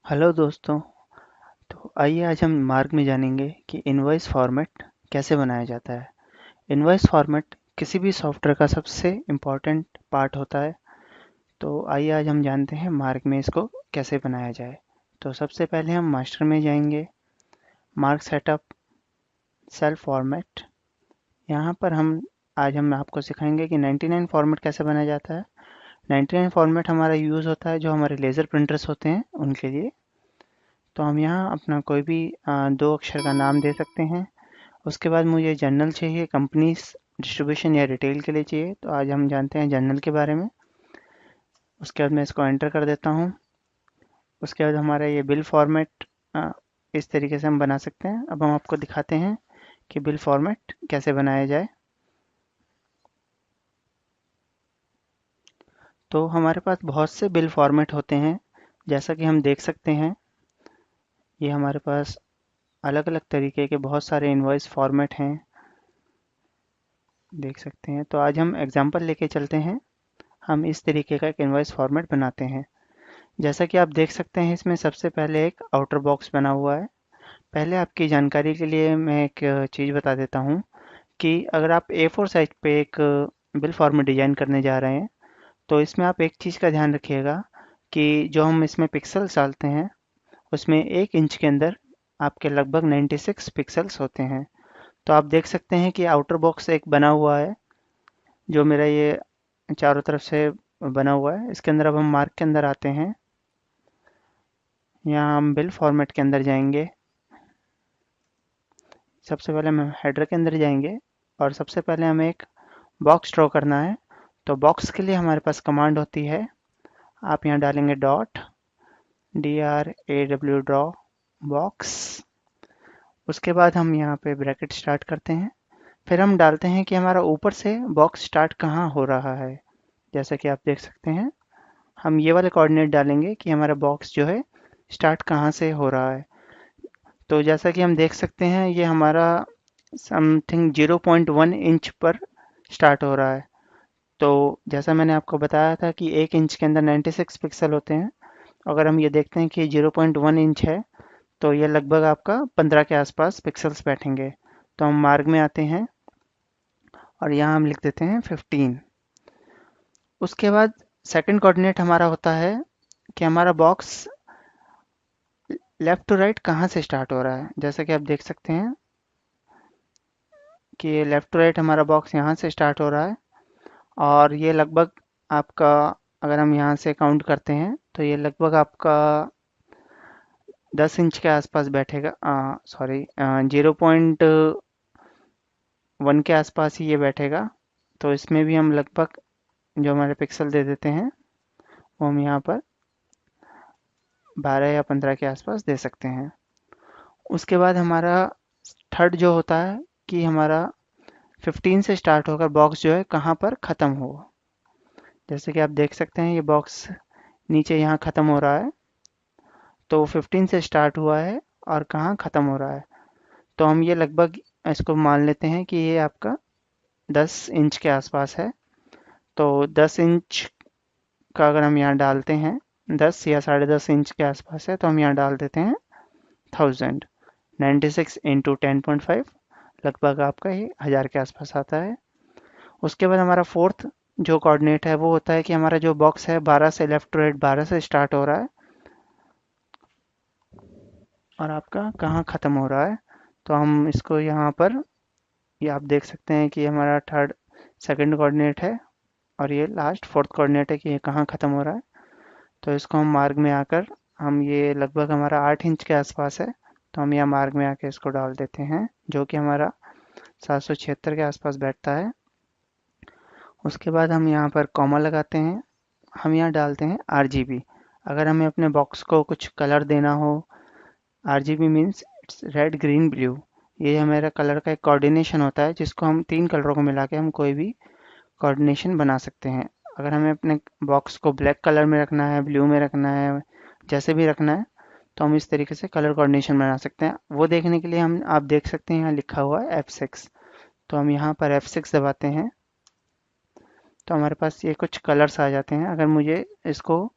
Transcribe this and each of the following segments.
Hello दोस्तों। तो आइए आज हम मार्ग में जानेंगे कि इनवॉइस फॉर्मेट कैसे बनाया जाता है। इनवॉइस फॉर्मेट किसी भी सॉफ्टवेयर का सबसे इम्पोर्टेंट पार्ट होता है। तो आइए आज हम जानते हैं मार्ग में इसको कैसे बनाया जाए। तो सबसे पहले हम मास्टर में जाएंगे। Mark setup, cell format. यहाँ पर हम आपको सिखाएंगे कि 99 फॉर्मेट कैसे बनाया जाता है। 99 फॉर्मेट हमारा यूज़ होता है जो हमारे लेज़र प्रिंटर्स होते हैं उनके लिए। तो हम यहाँ अपना कोई भी 2 अक्षर का नाम दे सकते हैं। उसके बाद मुझे जर्नल चाहिए, कंपनीज डिस्ट्रीब्यूशन या रिटेल के लिए चाहिए। तो आज हम जानते हैं जर्नल के बारे में। उसके बाद मैं इसको एंटर कर देता हूँ। उसके बाद हमारा ये बिल फॉर्मेट इस तरीके से हम बना सकते हैं। अब हम आपको दिखाते हैं कि बिल फॉर्मेट कैसे बनाया जाए। तो हमारे पास बहुत से बिल फॉर्मेट होते हैं। जैसा कि हम देख सकते हैं, ये हमारे पास अलग अलग तरीके के बहुत सारे इनवॉइस फॉर्मेट हैं, देख सकते हैं। तो आज हम एग्जांपल लेके चलते हैं। हम इस तरीके का एक इनवॉइस फॉर्मेट बनाते हैं। जैसा कि आप देख सकते हैं, इसमें सबसे पहले एक आउटर बॉक्स बना हुआ है। पहले आपकी जानकारी के लिए मैं एक चीज़ बता देता हूँ कि अगर आप A4 साइज पे एक बिल फॉर्मेट डिजाइन करने जा रहे हैं, तो इसमें आप एक चीज़ का ध्यान रखिएगा कि जो हम इसमें पिक्सल्स डालते हैं, उसमें 1 इंच के अंदर आपके लगभग 96 पिक्सल्स होते हैं। तो आप देख सकते हैं कि आउटर बॉक्स एक बना हुआ है, जो मेरा ये चारों तरफ से बना हुआ है। इसके अंदर अब हम मार्क के अंदर आते हैं। यहाँ हम बिल फॉर्मेट के अंदर जाएंगे। सबसे पहले हम हेडर के अंदर जाएंगे और सबसे पहले हमें एक बॉक्स ड्रॉ करना है। तो बॉक्स के लिए हमारे पास कमांड होती है। आप यहाँ डालेंगे डॉट DRAW ड्रॉ बॉक्स। उसके बाद हम यहाँ पे ब्रैकेट स्टार्ट करते हैं। फिर हम डालते हैं कि हमारा ऊपर से बॉक्स स्टार्ट कहाँ हो रहा है। जैसा कि आप देख सकते हैं, हम ये वाले कोऑर्डिनेट डालेंगे कि हमारा बॉक्स जो है स्टार्ट कहाँ से हो रहा है। तो जैसा कि हम देख सकते हैं, ये हमारा समथिंग 0.1 इंच पर स्टार्ट हो रहा है। तो जैसा मैंने आपको बताया था कि 1 इंच के अंदर 96 पिक्सल होते हैं। अगर हम ये देखते हैं कि 0.1 इंच है, तो ये लगभग आपका 15 के आसपास पिक्सल्स बैठेंगे। तो हम मार्ग में आते हैं और यहाँ हम लिख देते हैं 15। उसके बाद सेकंड कोऑर्डिनेट हमारा होता है कि हमारा बॉक्स लेफ्ट टू राइट कहाँ से स्टार्ट हो रहा है। जैसा कि आप देख सकते हैं कि ये लेफ्ट टू राइट हमारा बॉक्स यहाँ से स्टार्ट हो रहा है। और ये लगभग आपका, अगर हम यहाँ से काउंट करते हैं, तो ये लगभग आपका 10 इंच के आसपास बैठेगा। सॉरी, 0.1 के आसपास ही ये बैठेगा। तो इसमें भी हम लगभग जो हमारे पिक्सल दे देते हैं, वो हम यहाँ पर 12 या 15 के आसपास दे सकते हैं। उसके बाद हमारा थर्ड जो होता है कि हमारा 15 से स्टार्ट होकर बॉक्स जो है कहाँ पर ख़त्म हो। जैसे कि आप देख सकते हैं, ये बॉक्स नीचे यहाँ ख़त्म हो रहा है। तो 15 से स्टार्ट हुआ है और कहाँ ख़त्म हो रहा है। तो हम ये लगभग इसको मान लेते हैं कि ये आपका 10 इंच के आसपास है। तो 10 इंच का अगर हम यहाँ डालते हैं, 10 या 10.5 इंच के आसपास है, तो हम यहाँ डाल देते हैं 1000। 96 इंटू 10.5 लगभग आपका ये 1000 के आसपास आता है। उसके बाद हमारा फोर्थ जो कोऑर्डिनेट है वो होता है कि हमारा जो बॉक्स है 12 से लेफ्ट टू राइट 12 से स्टार्ट हो रहा है और आपका कहाँ ख़त्म हो रहा है। तो हम इसको यहाँ पर, ये आप देख सकते हैं कि हमारा थर्ड सेकंड कोऑर्डिनेट है और ये लास्ट फोर्थ कोऑर्डिनेट है कि ये कहाँ ख़त्म हो रहा है। तो इसको हम मार्ग में आकर, हम ये लगभग हमारा 8 इंच के आसपास है, तो हम यहाँ मार्ग में आके इसको डाल देते हैं, जो कि हमारा 776 के आसपास बैठता है। उसके बाद हम यहाँ पर कॉमा लगाते हैं। हम यहाँ डालते हैं RGB। अगर हमें अपने बॉक्स को कुछ कलर देना हो, RGB means it's red green blue, ये हमारा कलर का एक कोऑर्डिनेशन होता है जिसको हम 3 कलरों को मिला के हम कोई भी कोऑर्डिनेशन बना सकते हैं। अगर हमें अपने बॉक्स को ब्लैक कलर में रखना है, ब्लू में रखना है, जैसे भी रखना है, तो हम इस तरीके से कलर कोऑर्डिनेशन बना सकते हैं। वो देखने के लिए हम, आप देख सकते हैं यहाँ लिखा हुआ है F6। तो हम यहाँ पर F6 दबाते हैं, तो हमारे पास ये कुछ कलर्स आ जाते हैं। अगर मुझे इसको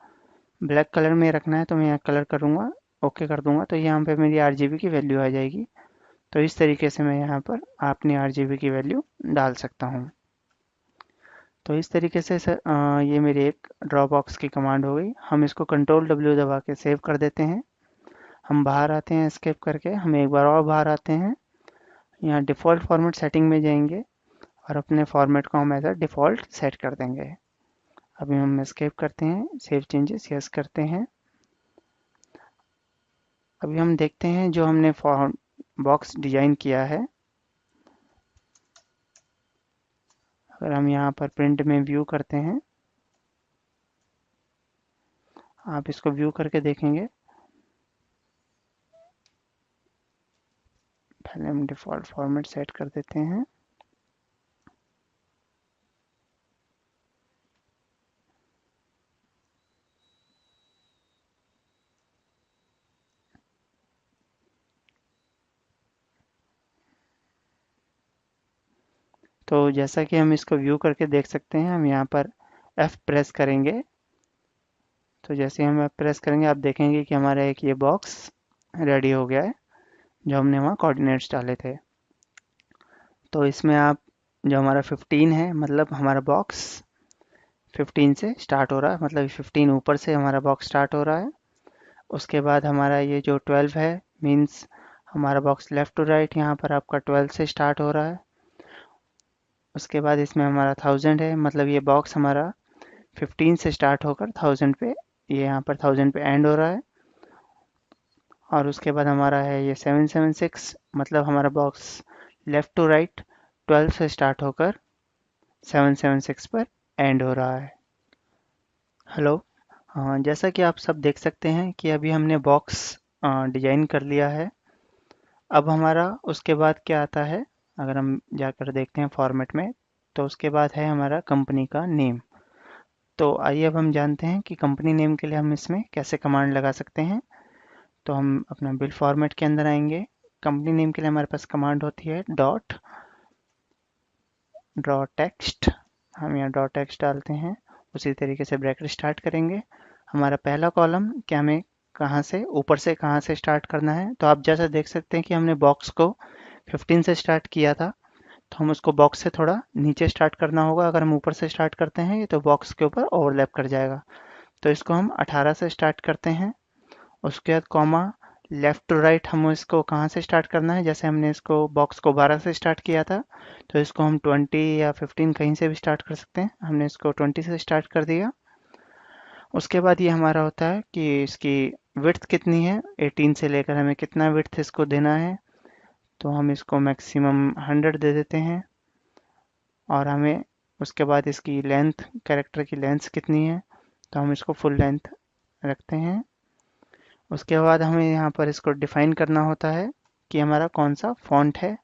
ब्लैक कलर में रखना है तो मैं यहाँ कलर करूँगा ओके कर दूंगा तो यहाँ पे मेरी RGB की वैल्यू आ जाएगी। तो इस तरीके से मैं यहाँ पर अपनी RGB की वैल्यू डाल सकता हूँ। तो इस तरीके से सर ये मेरी एक ड्रॉ बॉक्स की कमांड हो गई। हम इसको कंट्रोल W दबा के सेव कर देते हैं। हम बाहर आते हैं एस्केप करके, हम एक बार और बाहर आते हैं, यहाँ डिफ़ॉल्ट फॉर्मेट सेटिंग में जाएंगे और अपने फॉर्मेट को हम एज अ डिफ़ॉल्ट सेट कर देंगे। अभी हम एस्केप करते हैं, सेव चेंजेस यस करते हैं। अभी हम देखते हैं जो हमने बॉक्स डिजाइन किया है। अगर हम यहाँ पर प्रिंट में व्यू करते हैं, आप इसको व्यू करके देखेंगे। पहले हम डिफ़ॉल्ट फॉर्मेट सेट कर देते हैं। तो जैसा कि हम इसको व्यू करके देख सकते हैं, हम यहाँ पर F प्रेस करेंगे। तो जैसे हम F प्रेस करेंगे, आप देखेंगे कि हमारा एक ये बॉक्स रेडी हो गया है जो हमने वहाँ कोऑर्डिनेट्स डाले थे। तो इसमें आप जो हमारा 15 है, मतलब हमारा बॉक्स 15 से स्टार्ट हो रहा है, मतलब 15 ऊपर से हमारा बॉक्स स्टार्ट हो रहा है। उसके बाद हमारा ये जो 12 है, मीन्स हमारा बॉक्स लेफ़्ट टू राइट यहाँ पर आपका 12 से स्टार्ट हो रहा है। उसके बाद इसमें हमारा 1000 है, मतलब ये बॉक्स हमारा 15 से स्टार्ट होकर 1000 पे, ये यहाँ पर 1000 पे एंड हो रहा है। और उसके बाद हमारा है ये 776, मतलब हमारा बॉक्स लेफ़्ट टू राइट 12 से स्टार्ट होकर 776 पर एंड हो रहा है। हेलो। हाँ, जैसा कि आप सब देख सकते हैं कि अभी हमने बॉक्स डिजाइन कर लिया है। अब हमारा उसके बाद क्या आता है, अगर हम जाकर देखते हैं फॉर्मेट में, तो उसके बाद है हमारा कंपनी का नेम। तो आइए अब हम जानते हैं कि कंपनी नेम के लिए हम इसमें कैसे कमांड लगा सकते हैं। तो हम अपना बिल्ड फॉर्मेट के अंदर आएंगे। कंपनी नेम के लिए हमारे पास कमांड होती है डॉट ड्रॉ टेक्स्ट। हम यहाँ ड्रॉ टेक्स्ट डालते हैं, उसी तरीके से ब्रैकेट स्टार्ट करेंगे। हमारा पहला कॉलम क्या हमें कहाँ से, ऊपर से कहाँ से स्टार्ट करना है। तो आप जैसा देख सकते हैं कि हमने बॉक्स को 15 से स्टार्ट किया था, तो हम उसको बॉक्स से थोड़ा नीचे स्टार्ट करना होगा। अगर हम ऊपर से स्टार्ट करते हैं तो बॉक्स के ऊपर ओवरलैप कर जाएगा। तो इसको हम 18 से स्टार्ट करते हैं। उसके बाद कॉमा, लेफ्ट टू राइट हम इसको कहाँ से स्टार्ट करना है। जैसे हमने इसको बॉक्स को 12 से स्टार्ट किया था, तो इसको हम 20 या 15 कहीं से भी स्टार्ट कर सकते हैं। हमने इसको 20 से स्टार्ट कर दिया। उसके बाद ये हमारा होता है कि इसकी विड्थ कितनी है, 18 से लेकर हमें कितना विड्थ इसको देना है। तो हम इसको मैक्सिमम 100 दे देते हैं। और हमें उसके बाद इसकी लेंथ, कैरेक्टर की लेंथ कितनी है, तो हम इसको फुल लेंथ रखते हैं। उसके बाद हमें यहाँ पर इसको डिफाइन करना होता है कि हमारा कौन सा फॉन्ट है।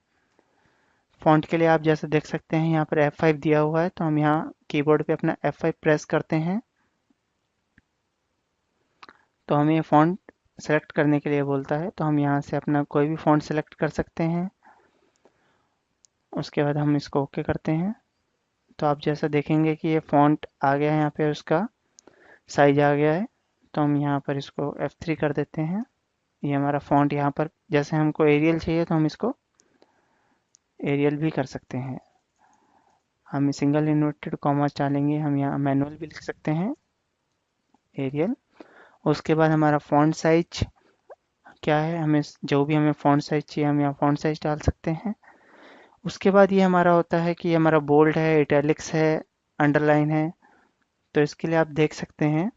फॉन्ट के लिए आप जैसे देख सकते हैं यहाँ पर F5 दिया हुआ है, तो हम यहाँ कीबोर्ड पे अपना F5 प्रेस करते हैं। तो हमें ये फॉन्ट सेलेक्ट करने के लिए बोलता है, तो हम यहाँ से अपना कोई भी फॉन्ट सेलेक्ट कर सकते हैं। उसके बाद हम इसको ओके करते हैं। तो आप जैसा देखेंगे कि ये फॉन्ट आ गया है, यहाँ पे उसका साइज आ गया है। तो हम यहाँ पर इसको F3 कर देते हैं। ये हमारा फॉन्ट यहाँ पर, जैसे हमको एरियल चाहिए तो हम इसको एरियल भी कर सकते हैं। हम सिंगल इन्वर्टेड कॉमा डालेंगे, हम यहाँ मैनुअल भी लिख सकते हैं, एरियल। उसके बाद हमारा फॉन्ट साइज क्या है, हमें जो भी हमें फॉन्ट साइज चाहिए हम यहाँ फॉन्ट साइज डाल सकते हैं। उसके बाद ये हमारा होता है कि हमारा बोल्ड है, इटैलिक्स है, अंडरलाइन है। तो इसके लिए आप देख सकते हैं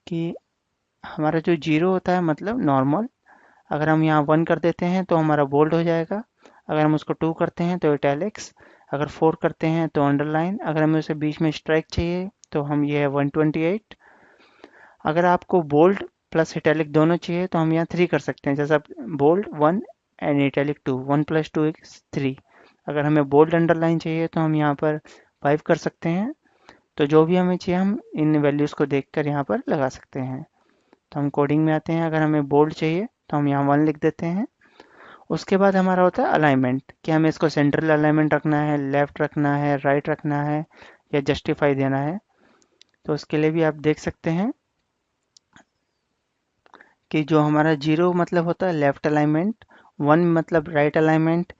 कि हमारा जो जीरो होता है मतलब नॉर्मल, अगर हम यहाँ 1 कर देते हैं तो हमारा बोल्ड हो जाएगा। अगर हम उसको 2 करते हैं तो इटैलिक्स, अगर 4 करते हैं तो अंडरलाइन, अगर हमें उसे बीच में स्ट्राइक चाहिए तो हम ये है 128। अगर आपको बोल्ड प्लस इटैलिक दोनों चाहिए तो हम यहाँ 3 कर सकते हैं, जैसा बोल्ड 1 एंड इटैलिक 2, 1 + 2 = 3। अगर हमें बोल्ड अंडरलाइन चाहिए तो हम यहाँ पर 5 कर सकते हैं। तो जो भी हमें चाहिए हम इन वैल्यूज़ को देखकर यहाँ पर लगा सकते हैं। तो हम कोडिंग में आते हैं, अगर हमें बोल्ड चाहिए तो हम यहाँ 1 लिख देते हैं। उसके बाद हमारा होता है अलाइनमेंट, कि हमें इसको सेंट्रल अलाइनमेंट रखना है, लेफ्ट रखना है, राइट रखना है, या जस्टिफाई देना है। तो उसके लिए भी आप देख सकते हैं कि जो हमारा 0 मतलब होता है लेफ्ट अलाइनमेंट, 1 मतलब राइट अलाइनमेंट,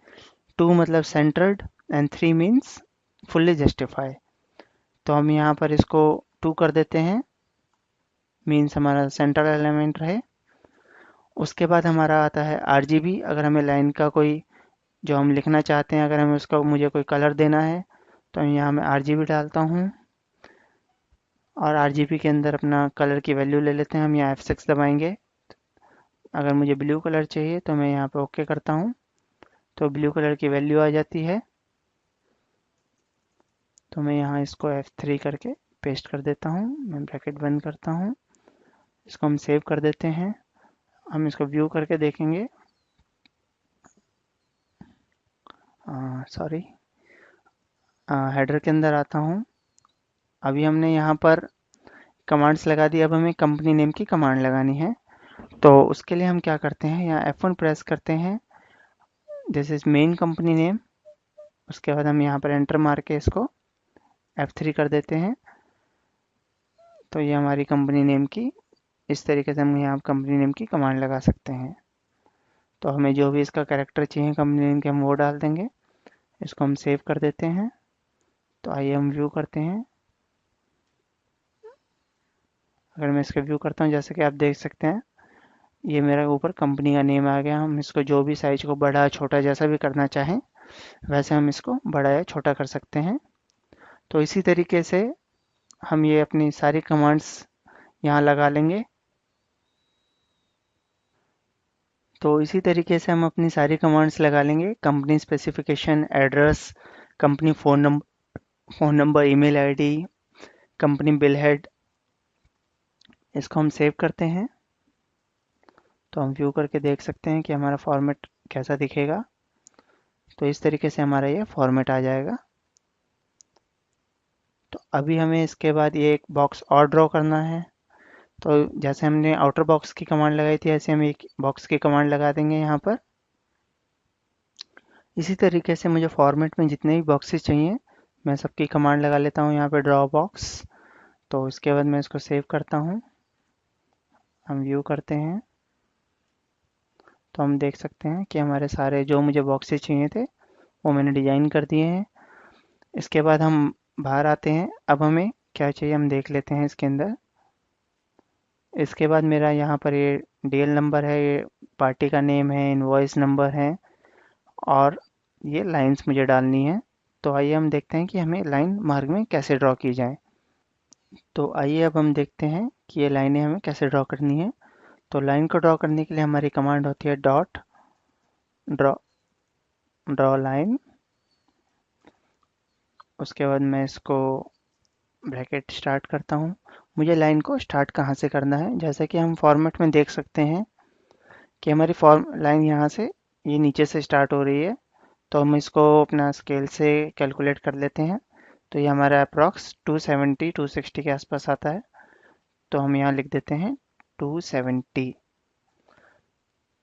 2 मतलब centred and 3 means fully justify. तो हम यहाँ पर इसको 2 कर देते हैं, मीन्स हमारा सेंट्रल अलाइनमेंट रहे। उसके बाद हमारा आता है आरजीबी। अगर हमें लाइन का कोई जो हम लिखना चाहते हैं, अगर हमें उसका मुझे कोई कलर देना है तो यहाँ मैं आरजीबी डालता हूँ और आरजीबी के अंदर अपना कलर की वैल्यू ले लेते हैं। हम यहाँ F6 दबाएंगे। अगर मुझे ब्लू कलर चाहिए तो मैं यहाँ पे ओके करता हूँ, तो ब्लू कलर की वैल्यू आ जाती है। तो मैं यहाँ इसको F3 करके पेस्ट कर देता हूँ। मैं ब्रैकेट बंद करता हूँ, इसको हम सेव कर देते हैं। हम इसको व्यू करके देखेंगे। सॉरी, हेडर के अंदर आता हूँ। अभी हमने यहाँ पर कमांड्स लगा दी, अब हमें कंपनी नेम की कमांड लगानी है। तो उसके लिए हम क्या करते हैं, यहाँ F1 प्रेस करते हैं, this is main company name. उसके बाद हम यहाँ पर एंटर मार के इसको F3 कर देते हैं। तो ये हमारी कंपनी नेम की, इस तरीके से हम यहाँ कंपनी नेम की कमांड लगा सकते हैं। तो हमें जो भी इसका कैरेक्टर चाहिए कंपनी नेम के, हम वो डाल देंगे। इसको हम सेव कर देते हैं। तो आइए हम व्यू करते हैं। अगर मैं इसका व्यू करता हूँ, जैसे कि आप देख सकते हैं, ये मेरा ऊपर कंपनी का नेम आ गया। हम इसको जो भी साइज को बड़ा छोटा जैसा भी करना चाहें वैसे हम इसको बड़ा या छोटा कर सकते हैं। तो इसी तरीके से हम ये अपनी सारी कमांड्स यहाँ लगा लेंगे। तो इसी तरीके से हम अपनी सारी कमांड्स लगा लेंगे। Company specification, address, company phone number, email ID, company bill head. इसको हम सेव करते हैं। तो हम व्यू करके देख सकते हैं कि हमारा फॉर्मेट कैसा दिखेगा। तो इस तरीके से हमारा ये फॉर्मेट आ जाएगा। तो अभी हमें इसके बाद ये एक बॉक्स और ड्रॉ करना है। तो जैसे हमने आउटर बॉक्स की कमांड लगाई थी, ऐसे हम एक बॉक्स की कमांड लगा देंगे यहाँ पर। इसी तरीके से मुझे फॉर्मेट में जितने भी बॉक्सेस चाहिए मैं सबकी कमांड लगा लेता हूँ यहाँ पे ड्रॉ बॉक्स। तो इसके बाद मैं इसको सेव करता हूँ। हम व्यू करते हैं तो हम देख सकते हैं कि हमारे सारे जो मुझे बॉक्सेस चाहिए थे वो मैंने डिजाइन कर दिए हैं। इसके बाद हम बाहर आते हैं। अब हमें क्या चाहिए हम देख लेते हैं इसके अंदर। इसके बाद मेरा यहाँ पर ये डीएल नंबर है, ये पार्टी का नेम है, इनवॉइस नंबर है और ये लाइंस मुझे डालनी है। तो आइए हम देखते हैं कि हमें लाइन मार्ग में कैसे ड्रॉ की जाए। तो आइए अब हम देखते हैं कि ये लाइनें हमें कैसे ड्रॉ करनी है। तो लाइन को ड्रॉ करने के लिए हमारी कमांड होती है डॉट ड्रॉ ड्रॉ लाइन। उसके बाद मैं इसको ब्रैकेट स्टार्ट करता हूँ। मुझे लाइन को स्टार्ट कहाँ से करना है, जैसे कि हम फॉर्मेट में देख सकते हैं कि हमारी फॉर्म लाइन यहाँ से ये नीचे से स्टार्ट हो रही है। तो हम इसको अपना स्केल से कैलकुलेट कर लेते हैं। तो ये हमारा अप्रॉक्स 270 260 के आसपास आता है। तो हम यहाँ लिख देते हैं 270।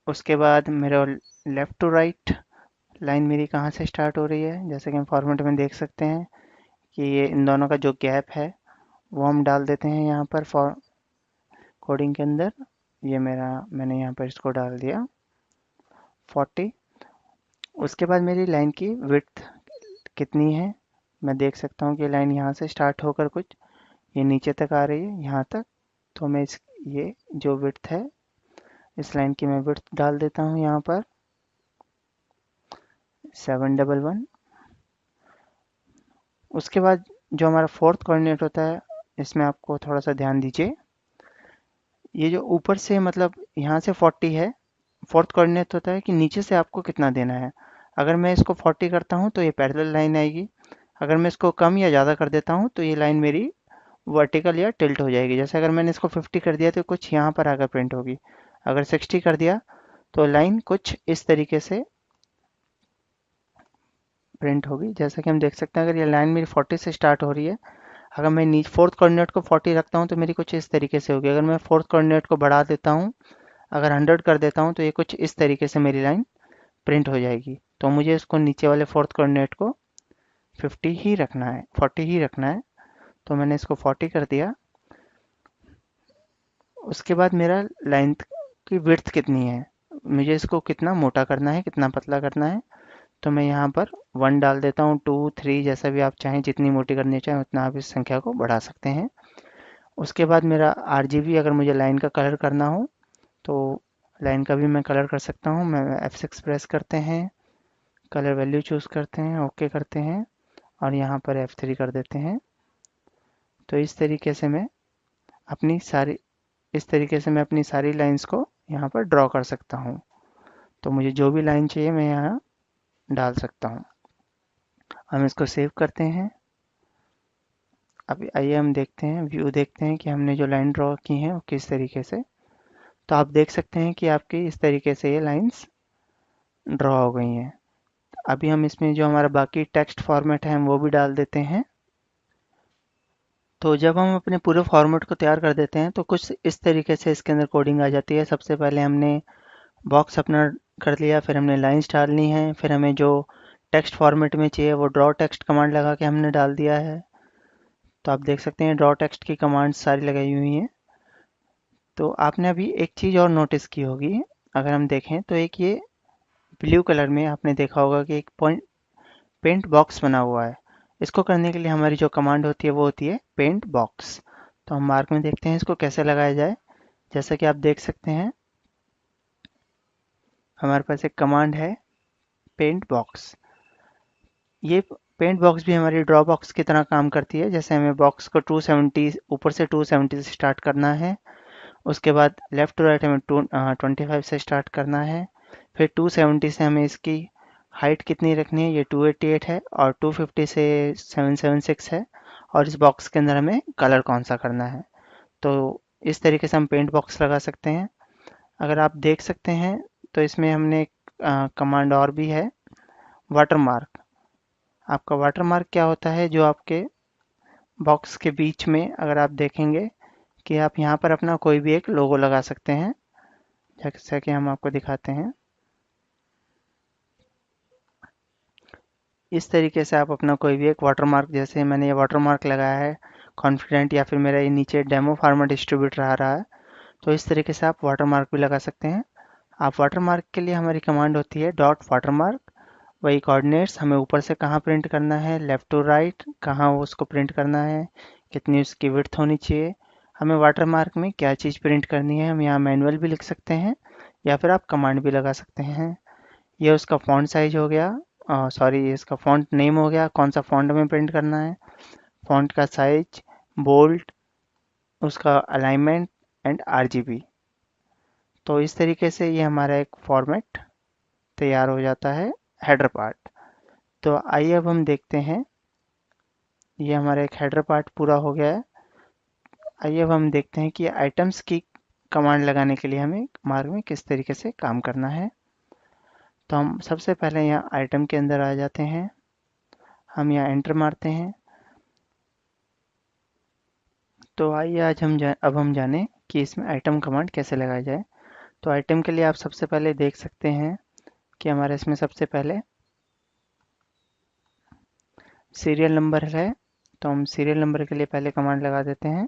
उसके बाद मेरा लेफ़्ट टू राइट लाइन मेरी कहाँ से स्टार्ट हो रही है, जैसे कि हम फॉर्मेट में देख सकते हैं कि ये इन दोनों का जो गैप है वो हम डाल देते हैं यहाँ पर फॉर कोडिंग के अंदर। ये मैंने यहाँ पर इसको डाल दिया 40। उसके बाद मेरी लाइन की विड्थ कितनी है, मैं देख सकता हूँ कि लाइन यहाँ से स्टार्ट होकर कुछ ये नीचे तक आ रही है यहाँ तक। तो मैं ये जो विड्थ है इस लाइन की मैं विड्थ डाल देता हूँ यहाँ पर 711। उसके बाद जो हमारा फोर्थ कोऑर्डिनेट होता है, इसमें आपको थोड़ा सा ध्यान दीजिए। ये जो ऊपर से मतलब यहाँ से 40 है, फोर्थ कोऑर्डिनेट होता है कि नीचे से आपको कितना देना है। अगर मैं इसको 40 करता हूँ तो ये पैरेलल लाइन आएगी। अगर मैं इसको कम या ज़्यादा कर देता हूँ तो ये लाइन मेरी वर्टिकल या टिल्ट हो जाएगी। जैसे अगर मैंने इसको 50 कर दिया तो कुछ यहाँ पर आकर प्रिंट होगी। अगर 60 कर दिया तो लाइन कुछ इस तरीके से प्रिंट होगी। जैसा कि हम देख सकते हैं, अगर ये लाइन मेरी 40 से स्टार्ट हो रही है, अगर मैं नीचे फोर्थ कोऑर्डिनेट को 40 रखता हूँ तो मेरी कुछ इस तरीके से होगी। अगर मैं फोर्थ कोऑर्डिनेट को बढ़ा देता हूँ, अगर 100 कर देता हूँ तो ये कुछ इस तरीके से मेरी लाइन प्रिंट हो जाएगी। तो मुझे इसको नीचे वाले फोर्थ कोऑर्डिनेट को 50 ही रखना है, 40 ही रखना है। तो मैंने इसको 40 कर दिया। उसके बाद मेरा लाइन की विड्थ कितनी है, मुझे इसको कितना मोटा करना है, कितना पतला करना है। तो मैं यहाँ पर 1 डाल देता हूँ, 2, 3, जैसा भी आप चाहें, जितनी मोटी करनी चाहें उतना आप इस संख्या को बढ़ा सकते हैं। उसके बाद मेरा RGB, अगर मुझे लाइन का कलर करना हो तो लाइन का भी मैं कलर कर सकता हूँ। मैं F6 प्रेस करते हैं, कलर वैल्यू चूज़ करते हैं, ओके करते हैं और यहाँ पर F3 कर देते हैं। तो इस तरीके से मैं अपनी सारी लाइंस को यहाँ पर ड्रॉ कर सकता हूँ। तो मुझे जो भी लाइन चाहिए मैं यहाँ डाल सकता हूँ। हम इसको सेव करते हैं। अभी आइए हम देखते हैं, व्यू देखते हैं कि हमने जो लाइन ड्रॉ की हैं वो किस तरीके से। तो आप देख सकते हैं कि आपकी इस तरीके से ये लाइंस ड्रॉ हो गई हैं। अभी हम इसमें जो हमारा बाकी टेक्स्ट फॉर्मेट है हम वो भी डाल देते हैं। तो जब हम अपने पूरे फॉर्मेट को तैयार कर देते हैं तो कुछ इस तरीके से इसके अंदर कोडिंग आ जाती है। सबसे पहले हमने बॉक्स अपना कर लिया, फिर हमने लाइंस डालनी है, फिर हमें जो टेक्स्ट फॉर्मेट में चाहिए वो ड्रॉ टेक्स्ट कमांड लगा के हमने डाल दिया है। तो आप देख सकते हैं ड्रॉ टेक्स्ट की कमांड सारी लगाई हुई हैं। तो आपने अभी एक चीज़ और नोटिस की होगी, अगर हम देखें तो एक ये ब्लू कलर में आपने देखा होगा कि एक पॉइंट पेंट बॉक्स बना हुआ है। इसको करने के लिए हमारी जो कमांड होती है वो होती है पेंट बॉक्स। तो हम मार्क में देखते हैं इसको कैसे लगाया जाए। जैसा कि आप देख सकते हैं हमारे पास एक कमांड है पेंट बॉक्स। ये पेंट बॉक्स भी हमारी ड्रॉ बॉक्स की तरह काम करती है। जैसे हमें बॉक्स को 270 ऊपर से 270 से स्टार्ट करना है, उसके बाद लेफ्ट टू राइट हमें 25 से स्टार्ट करना है, फिर 270 से हमें इसकी हाइट कितनी रखनी है, ये 288 है, और 250 से 776 है, और इस बॉक्स के अंदर हमें कलर कौन सा करना है। तो इस तरीके से हम पेंट बॉक्स लगा सकते हैं। अगर आप देख सकते हैं तो इसमें हमने एक कमांड और भी है, वाटरमार्क। आपका वाटरमार्क क्या होता है, जो आपके बॉक्स के बीच में अगर आप देखेंगे कि आप यहाँ पर अपना कोई भी एक लोगो लगा सकते हैं, जैसा कि हम आपको दिखाते हैं। इस तरीके से आप अपना कोई भी एक वाटरमार्क, जैसे मैंने ये वाटरमार्क लगाया है कॉन्फिडेंट, या फिर मेरा ये नीचे डेमो फार्मा डिस्ट्रीब्यूटर आ रहा है, तो इस तरीके से आप वाटरमार्क भी लगा सकते हैं। आप वाटरमार्क के लिए हमारी कमांड होती है डॉट वाटरमार्क। वही कोऑर्डिनेट्स हमें ऊपर से कहाँ प्रिंट करना है, लेफ्ट टू राइट कहाँ उसको प्रिंट करना है, कितनी उसकी विड्थ होनी चाहिए, हमें वाटरमार्क में क्या चीज़ प्रिंट करनी है, हम यहाँ मैनुअल भी लिख सकते हैं या फिर आप कमांड भी लगा सकते हैं। ये उसका फॉन्ट साइज हो गया, सॉरी इसका फॉन्ट नेम हो गया, कौन सा फॉन्ट हमें प्रिंट करना है, फॉन्ट का साइज, बोल्ड, उसका अलाइनमेंट एंड RGB। तो इस तरीके से ये हमारा एक फॉर्मेट तैयार हो जाता है हेडर पार्ट। तो आइए अब हम देखते हैं, ये हमारा एक हेडर पार्ट पूरा हो गया है। आइए अब हम देखते हैं कि आइटम्स की कमांड लगाने के लिए हमें मार्ग में किस तरीके से काम करना है। तो हम सबसे पहले यहाँ आइटम के अंदर आ जाते हैं, हम यहाँ एंटर मारते हैं। तो आइए अब हम जानें कि इसमें आइटम कमांड कैसे लगाया जाए। तो आइटम के लिए आप सबसे पहले देख सकते हैं कि हमारे इसमें सबसे पहले सीरियल नंबर है। तो हम सीरियल नंबर के लिए पहले कमांड लगा देते हैं।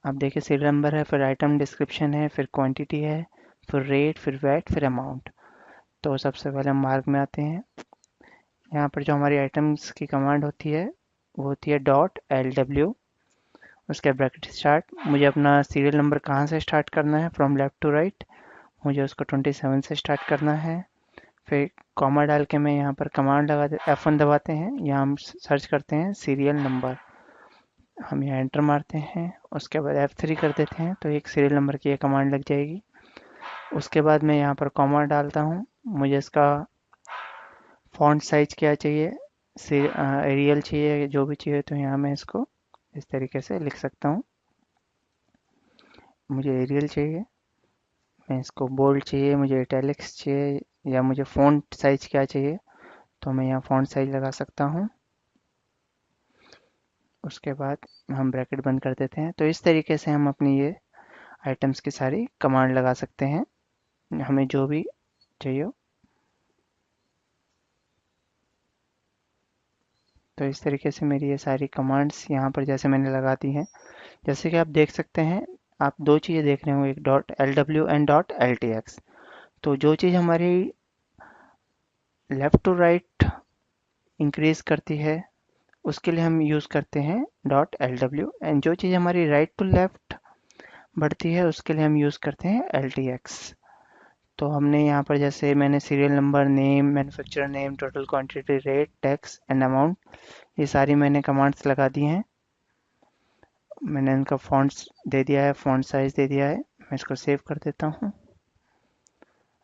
आप देखिए सीरियल नंबर है, फिर आइटम डिस्क्रिप्शन है, फिर क्वांटिटी है, फिर रेट, फिर वैट, फिर अमाउंट। तो सबसे पहले हम मार्क में आते हैं। यहाँ पर जो हमारी आइटम्स की कमांड होती है वो होती है .lw, उसके ब्रैकेट स्टार्ट। मुझे अपना सीरियल नंबर कहाँ से स्टार्ट करना है, फ्रॉम लेफ्ट टू राइट, मुझे उसको 27 से स्टार्ट करना है। फिर कॉमा डाल के मैं यहाँ पर कमांड लगा दे F1 दबाते हैं, यहाँ हम सर्च करते हैं सीरियल नंबर, हम यहाँ एंटर मारते हैं, उसके बाद F3 कर देते हैं, तो एक सीरियल नंबर की ये कमांड लग जाएगी। उसके बाद मैं यहाँ पर कॉमा डालता हूँ, मुझे इसका फॉन्ट साइज क्या चाहिए, एरियल चाहिए, जो भी चाहिए, तो यहाँ मैं इसको इस तरीके से लिख सकता हूँ। मुझे एरियल चाहिए, मैं इसको बोल्ड चाहिए, मुझे इटैलिक्स चाहिए, या मुझे फॉन्ट साइज क्या चाहिए, तो मैं यहाँ फॉन्ट साइज लगा सकता हूँ। उसके बाद हम ब्रैकेट बंद कर देते हैं। तो इस तरीके से हम अपनी ये आइटम्स की सारी कमांड लगा सकते हैं, हमें जो भी चाहिए हो। तो इस तरीके से मेरी ये सारी कमांड्स यहाँ पर जैसे मैंने लगा दी हैं, जैसे कि आप देख सकते हैं आप दो चीज़ें देख रहे हो, एक dot L W and dot L T x. तो जो चीज़ हमारी लेफ़्ट टू राइट इंक्रीज करती है उसके लिए हम यूज़ करते हैं डॉट एल डब्ल्यू, एंड जो चीज़ हमारी राइट टू लेफ़्ट बढ़ती है उसके लिए हम यूज़ करते हैं एल टी एक्स। तो हमने यहाँ पर जैसे मैंने serial number, name, manufacturer name, total quantity, rate, tax and amount, ये सारी मैंने कमांड्स लगा दी हैं। मैंने इनका फॉन्ट्स दे दिया है, फॉन्ट साइज दे दिया है। मैं इसको सेव कर देता हूँ।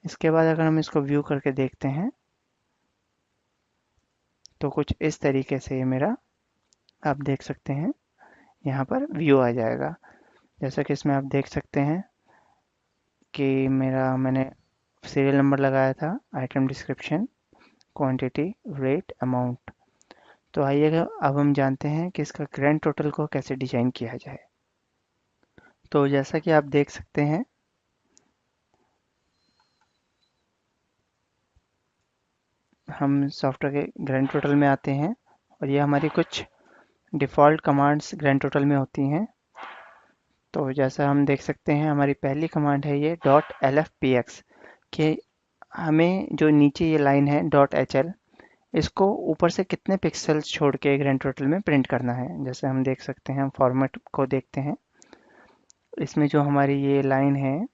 इसके बाद अगर हम इसको व्यू करके देखते हैं तो कुछ इस तरीके से ये मेरा, आप देख सकते हैं, यहाँ पर व्यू आ जाएगा। जैसा कि इसमें आप देख सकते हैं कि मैंने सीरियल नंबर लगाया था, item description, quantity, rate, amount. तो आइएगा अब हम जानते हैं कि इसका ग्रैंड टोटल को कैसे डिजाइन किया जाए। तो जैसा कि आप देख सकते हैं, हम सॉफ्टवेयर के ग्रैंड टोटल में आते हैं और ये हमारी कुछ डिफ़ॉल्ट कमांड्स ग्रैंड टोटल में होती हैं। तो जैसा हम देख सकते हैं, हमारी पहली कमांड है ये dot L F P x, कि हमें जो नीचे ये लाइन है डॉट एच एल, इसको ऊपर से कितने पिक्सल्स छोड़ के ग्रैंड टोटल में प्रिंट करना है। जैसे हम देख सकते हैं, हम फॉर्मेट को देखते हैं, इसमें जो हमारी ये लाइन है,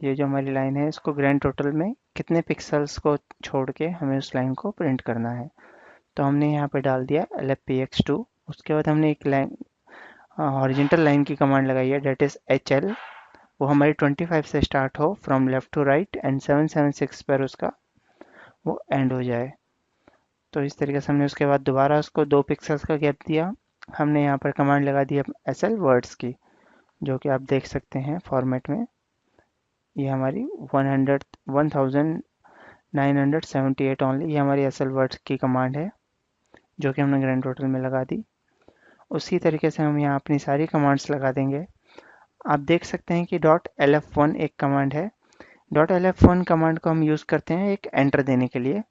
ये जो हमारी लाइन है, इसको ग्रैंड टोटल में कितने पिक्सल्स को छोड़ के हमें उस लाइन को प्रिंट करना है। तो हमने यहाँ पे डाल दिया L F P X two. उसके बाद हमने एक लाइन, हॉरिजेंटल लाइन की कमांड लगाई है, डेट इज एच एल। वो हमारी 25 से स्टार्ट हो from left to right and 776 पर उसका वो एंड हो जाए। तो इस तरीके से हमने उसके बाद दोबारा उसको 2 पिक्सल्स का गैप दिया। हमने यहाँ पर कमांड लगा दी एस एल वर्ड्स की, जो कि आप देख सकते हैं फॉर्मेट में, ये हमारी 1978 ओनली, ये हमारी एस एल वर्ड्स की कमांड है जो कि हमने ग्रैंड टोटल में लगा दी। उसी तरीके से हम यहाँ अपनी सारी कमांड्स लगा देंगे। आप देख सकते हैं कि डॉट एल एफ वन एक कमांड है। Dot L F one command को हम यूज़ करते हैं एक एंटर देने के लिए।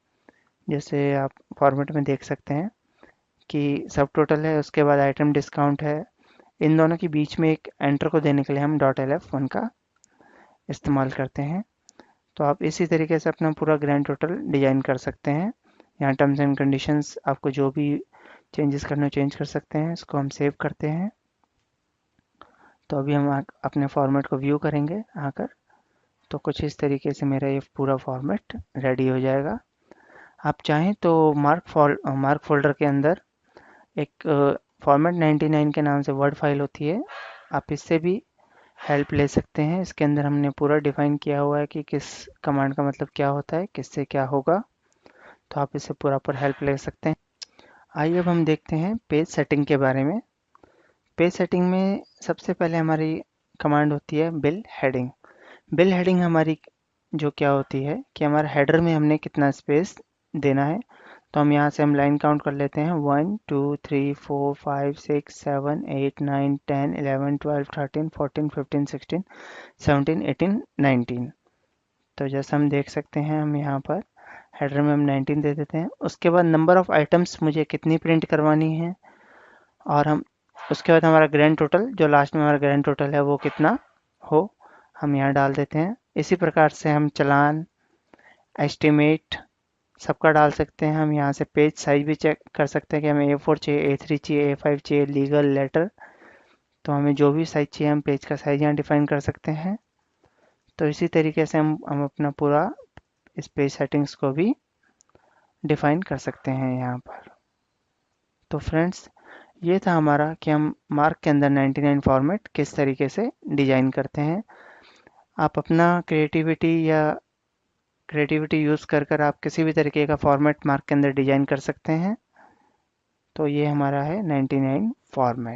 जैसे आप फॉर्मेट में देख सकते हैं कि सब टोटल है, उसके बाद आइटम डिस्काउंट है, इन दोनों के बीच में एक एंटर को देने के लिए हम डॉट एल एफ वन का इस्तेमाल करते हैं। तो आप इसी तरीके से अपना पूरा ग्रैंड टोटल डिजाइन कर सकते हैं। यहाँ टर्म्स एंड कंडीशंस, आपको जो भी चेंजेस करना हो चेंज कर सकते हैं। इसको हम सेव करते हैं। तो अभी हम अपने फॉर्मेट को व्यू करेंगे आकर, तो कुछ इस तरीके से मेरा ये पूरा फॉर्मेट रेडी हो जाएगा। आप चाहें तो मार्क फोल्डर के अंदर एक फॉर्मेट 99 के नाम से वर्ड फाइल होती है, आप इससे भी हेल्प ले सकते हैं। इसके अंदर हमने पूरा डिफाइन किया हुआ है कि किस कमांड का मतलब क्या होता है, किससे क्या होगा। तो आप इससे प्रॉपर हेल्प ले सकते हैं। आइए अब हम देखते हैं पेज सेटिंग के बारे में। पेज सेटिंग में सबसे पहले हमारी कमांड होती है बिल हेडिंग। बिल हेडिंग हमारी जो क्या होती है कि हमारे हेडर में हमने कितना स्पेस देना है। तो हम यहाँ से हम लाइन काउंट कर लेते हैं, 1 2 3 4 5 6 7 8 9 10 11 12 13 14 15 16 17 18 19। तो जैसा हम देख सकते हैं, हम यहाँ पर हेडर में हम 19 दे देते हैं। उसके बाद नंबर ऑफ आइटम्स मुझे कितनी प्रिंट करवानी है, और हम उसके बाद हमारा ग्रैंड टोटल, जो लास्ट में हमारा ग्रैंड टोटल है वो कितना हो, हम यहाँ डाल देते हैं। इसी प्रकार से हम चालान, एस्टिमेट सबका डाल सकते हैं। हम यहाँ से पेज साइज भी चेक कर सकते हैं कि हमें A4 चाहिए, A3 चाहिए, A5 चाहिए, लीगल, लेटर। तो हमें जो भी साइज चाहिए हम पेज का साइज यहाँ डिफाइन कर सकते हैं। तो इसी तरीके से हम अपना पूरा इस पेज सेटिंग्स को भी डिफाइन कर सकते हैं यहाँ पर। तो फ्रेंड्स, ये था हमारा कि हम मार्क के अंदर 99 फॉर्मेट किस तरीके से डिजाइन करते हैं। आप अपना क्रिएटिविटी यूज़ कर आप किसी भी तरीके का फॉर्मेट मार्क के अंदर डिजाइन कर सकते हैं। तो ये हमारा है 99 फॉर्मेट।